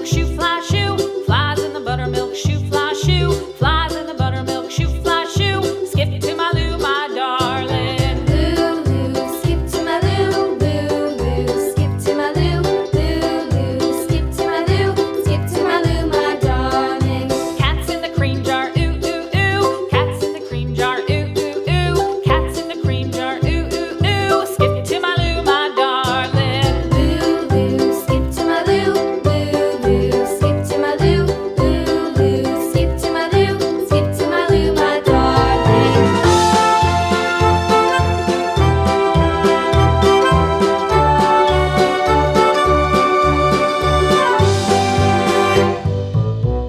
buttermilk shoe, fly shoe. Flies in the buttermilk shoe, fly shoe. Flies in the buttermilk shoe, fly shoe. Skip to my Lou, my darling. Lou, skip to my Lou, Lou, skip to my Lou, Lou, skip to my Lou, skip to my Lou, my darling. Cats in the cream jar, ooh, ooh, ooh. Cats in the cream jar, ooh, ooh, ooh. Cats in the cream jar, ooh, ooh, ooh. Skip to my Lou, my darling. Lou, skip to my Lou, Lou, skip to my Lou, Lou, skip to my Lou, skip to my Lou, my darling.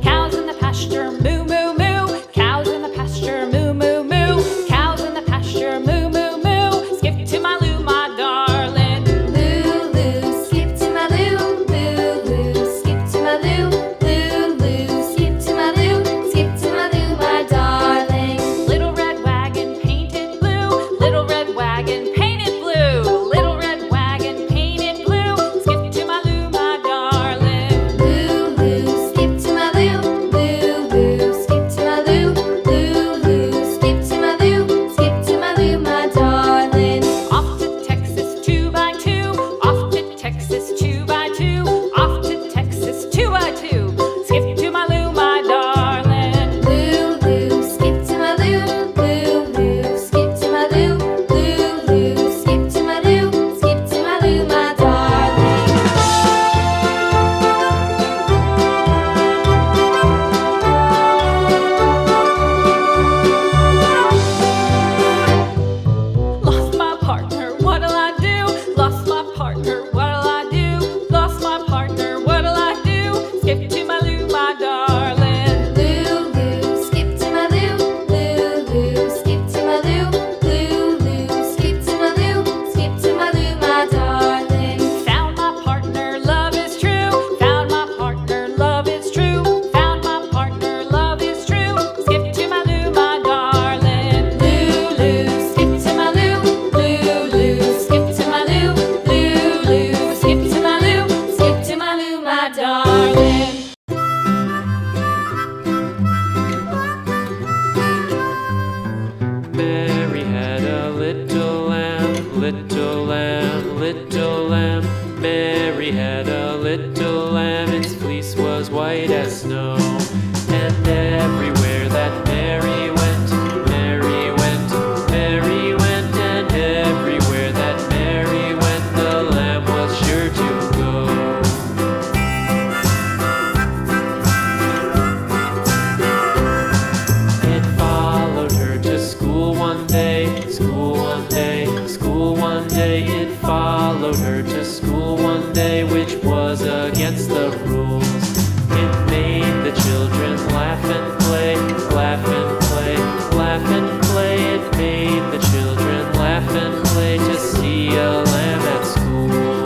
Cows in the pasture, moo, moo, moo. Cows in the pasture, moo, moo, moo. Cows in the pasture, moo, moo, moo. Skip to my Lou, my darling. Lou, skip to my Lou, Lou, skip to my Lou, Lou, skip to my Lou, skip to my Lou, my darling. Little red wagon painted blue. Little red wagon painted blue. Little red wagon painted blue. Skip to my Lou, my darling. Lou, skip to my Lou, Lou, skip to my Lou, Lou, skip to my Lou, skip to my Lou, my darling. Off to Texas 2x2. Off to Texas 2x2. Off to Texas 2x2. Skip to my Lou, my darling. Lou, skip to my Lou, Lou, skip to my Lou, Lou, skip to my Lou, skip to my Lou, my darling. Lost my partner, what'll I do? Lost my partner, what'll I do? Lost my partner, what'll I do? Skip to my Lou, my darling. Lou, skip to my Lou, Lou, skip to my Lou, Lou, skip to my Lou, skip to my Lou, my darling. Found my partner, love is true. Found my partner, love is true. Found my partner, love is true. Skip to my Lou, my darling. Lou, skip to my Lou. Lou, skip to my Lou. Lou, skip to my Lou. Skip to my Lou, my darling. Mary had a little lamb, little lamb, little lamb. Mary had a little lamb, its fleece was white as snow. And everywhere that Mary went, Mary went, Mary went, and everywhere that Mary went, the lamb was sure to go. It followed her to school one day, school one day, school one day. It followed her to school one day, which was against the rules. It made the children laugh and play, laugh and play, laugh and play. It made the children laugh and play to see a lamb at school.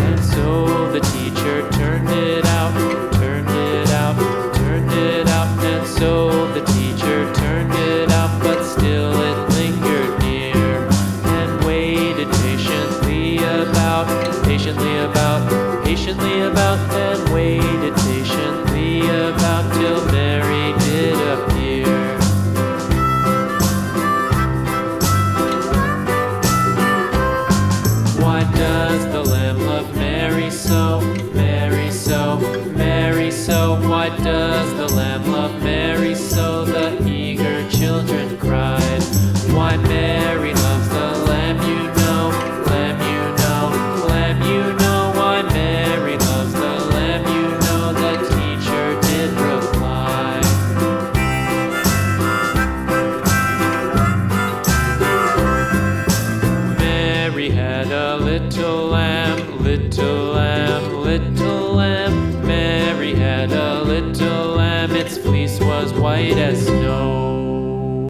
And so the teacher turned it out, turned it out, turned it out. And so the teacher turned it out, but still it lingered near and waited patiently about, patiently about, and waited patiently about till